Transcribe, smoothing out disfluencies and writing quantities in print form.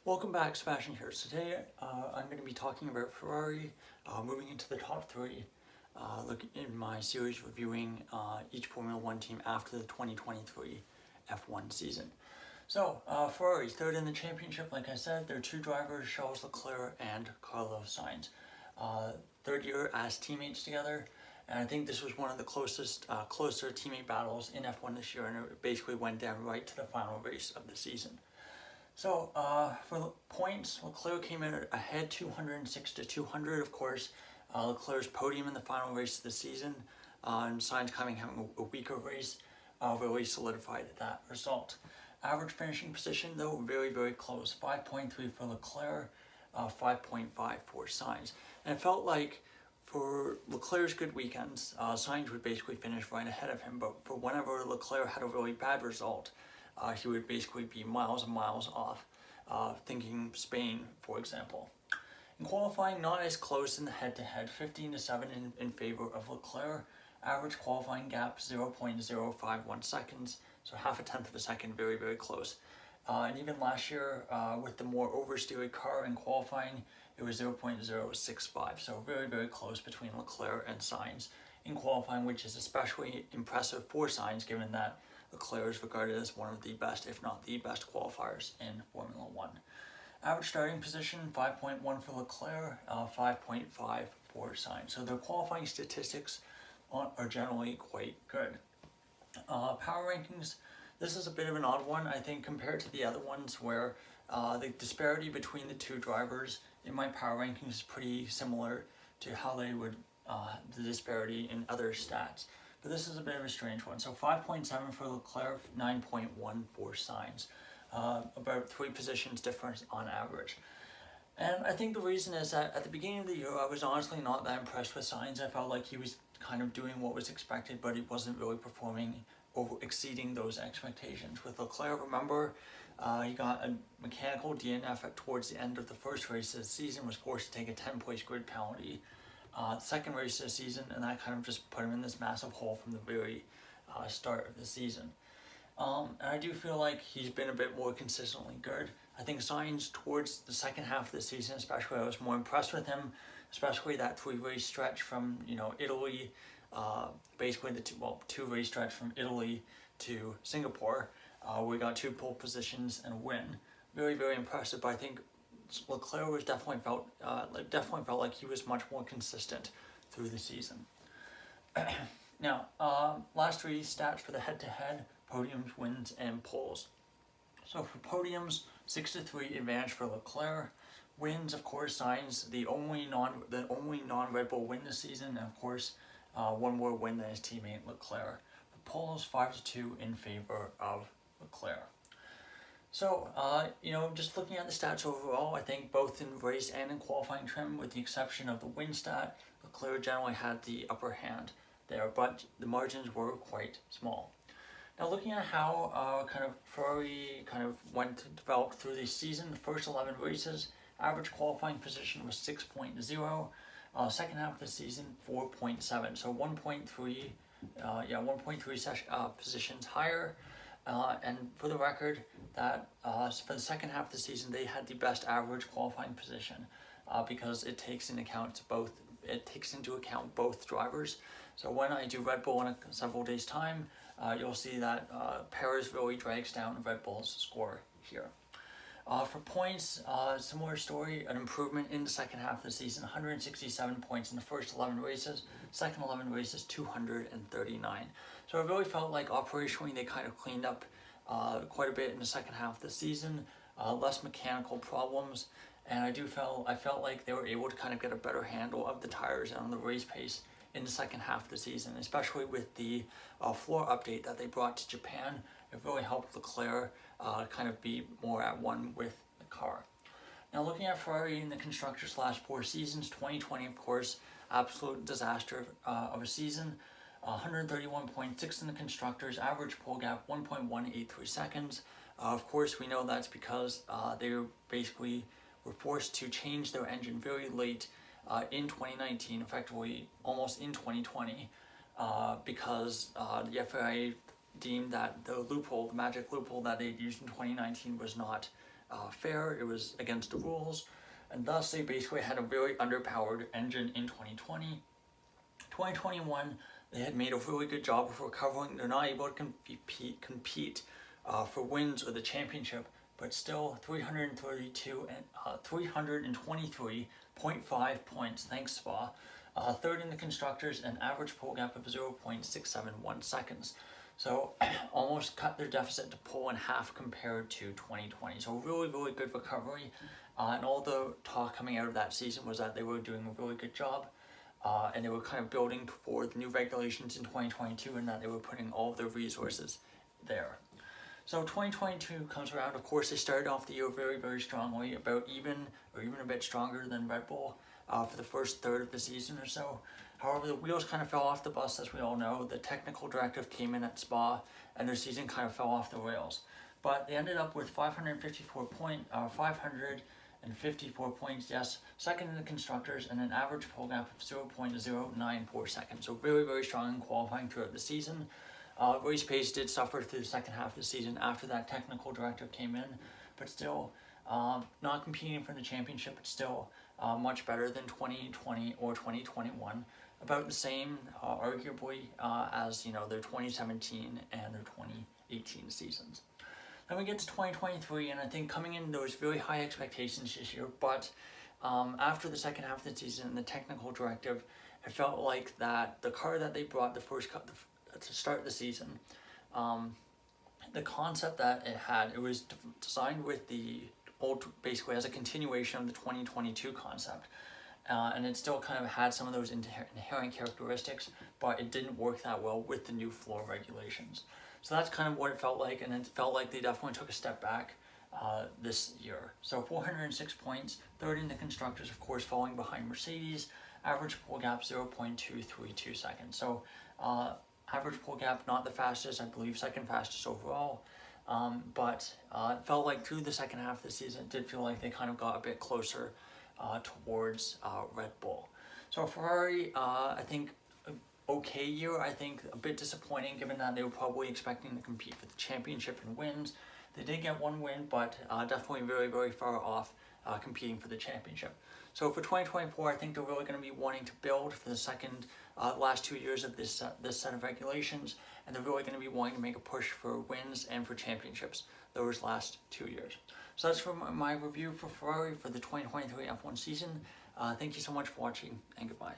Welcome back, Sebastian here. So today I'm going to be talking about Ferrari, moving into the top three, look in my series reviewing each Formula One team after the 2023 F1 season. So Ferrari, third in the championship, like I said, their two drivers, Charles Leclerc and Carlos Sainz. Third year as teammates together, and I think this was one of the closer teammate battles in F1 this year, and it basically went down right to the final race of the season. So for points, Leclerc came in ahead 206 to 200. Of course, Leclerc's podium in the final race of the season, and Sainz having a weaker race, really solidified that result. Average finishing position though, very, very close. 5.3 for Leclerc, 5.5 for Sainz. And it felt like for Leclerc's good weekends, Sainz would basically finish right ahead of him, but for whenever Leclerc had a really bad result, he would basically be miles and miles off, thinking Spain, for example. In qualifying, not as close in the head-to-head, 15 to 7 in favor of Leclerc. Average qualifying gap, 0.051 seconds, so half a tenth of a second, very, very close. And even last year, with the more oversteered car in qualifying, it was 0.065, so very, very close between Leclerc and Sainz in qualifying, which is especially impressive for Sainz, given that Leclerc is regarded as one of the best, if not the best, qualifiers in Formula One. Average starting position, 5.1 for Leclerc, 5.5 for Sainz. So their qualifying statistics are generally quite good. Power rankings, this is a bit of an odd one, I think, compared to the other ones where the disparity between the two drivers in my power rankings is pretty similar to how they would, the disparity in other stats. But this is a bit of a strange one. So 5.7 for Leclerc, 9.1 for Sainz. About 3 positions difference on average. And I think the reason is that at the beginning of the year, I was honestly not that impressed with Sainz. I felt like he was kind of doing what was expected, but he wasn't really performing or exceeding those expectations. With Leclerc, remember, he got a mechanical DNF towards the end of the first race of the season, was forced to take a 10-place grid penalty. Second race of the season, and that kind of just put him in this massive hole from the very start of the season. And I do feel like he's been a bit more consistently good. I think Sainz towards the second half of the season, especially, I was more impressed with him, especially that 3-race stretch from Italy, basically the two race stretch from Italy to Singapore. We got 2 pole positions and a win. Very, very impressive. But I think Leclerc was definitely felt like he was much more consistent through the season. Now, last 3 stats for the head-to-head: podiums, wins, and poles. So for podiums, 6-3 advantage for Leclerc. Wins, of course, Sainz the only non-Red Bull win this season, and of course, one more win than his teammate Leclerc. For poles, 5-2 in favor of Leclerc. So, just looking at the stats overall, I think both in race and in qualifying trim, with the exception of the win stat, Leclerc generally had the upper hand there, but the margins were quite small. Now, looking at how Ferrari developed through the season, the first 11 races, average qualifying position was 6.0. Second half of the season, 4.7. So 1.3 positions higher. And for the record, that for the second half of the season, they had the best average qualifying position because it takes into account both drivers. So when I do Red Bull in several days' time, you'll see that Perez really drags down Red Bull's score here. For points, similar story, an improvement in the second half of the season, 167 points in the first 11 races, second 11 races, 239. So I really felt like operationally they kind of cleaned up quite a bit in the second half of the season, less mechanical problems, and I felt like they were able to kind of get a better handle of the tires and on the race pace in the second half of the season, especially with the floor update that they brought to Japan. It really helped Leclerc kind of be more at one with the car. Now, looking at Ferrari in the Constructors' last 4 seasons, 2020, of course, absolute disaster of a season. 131.6 in the Constructors, average pole gap 1.183 seconds. Of course, we know that's because they basically were forced to change their engine very late in 2019, effectively almost in 2020, because the FIA deemed that the magic loophole that they had used in 2019 was not fair, it was against the rules, and thus they basically had a very underpowered engine in 2020. 2021, they had made a really good job of recovering. They're not able to compete for wins or the championship, but still 323.5 points, thanks Spa. Third in the constructors, an average pole gap of 0.671 seconds. So almost cut their deficit to pole in half compared to 2020. So really, really good recovery. And all the talk coming out of that season was that they were doing a really good job. And they were kind of building for the new regulations in 2022, and that they were putting all of their resources there. So 2022 comes around. Of course, they started off the year very, very strongly, about even or even a bit stronger than Red Bull for the first third of the season or so. However, the wheels kind of fell off the bus, as we all know. The technical directive came in at Spa, and their season kind of fell off the rails. But they ended up with 554 points, yes, second in the constructors, and an average pole gap of 0.094 seconds. So very, very strong in qualifying throughout the season. Race pace did suffer through the second half of the season after that technical directive came in, but still not competing for the championship, but still much better than 2020 or 2021. About the same, arguably, as their 2017 and their 2018 seasons. Then we get to 2023, and I think coming in there was really high expectations this year, but after the second half of the season and the technical directive, it felt like that the car that they brought to start the season, the concept that it had, it was designed with the old, basically as a continuation of the 2022 concept. And it still kind of had some of those inherent characteristics, but it didn't work that well with the new floor regulations. So that's kind of what it felt like, and it felt like they definitely took a step back this year. So 406 points, third in the constructors, of course, falling behind Mercedes. Average pole gap 0.232 seconds. So average pole gap not the fastest, I believe second fastest overall. But it felt like through the second half of the season, it did feel like they kind of got a bit closer towards Red Bull. So Ferrari, I think okay year. I think a bit disappointing given that they were probably expecting to compete for the championship and wins. They did get one win, but definitely very, very far off competing for the championship. So for 2024, I think they're really going to be wanting to build for the last 2 years of this set of regulations, and they're really going to be wanting to make a push for wins and for championships those last 2 years. So that's for my review for Ferrari for the 2023 F1 season. Thank you so much for watching, and goodbye.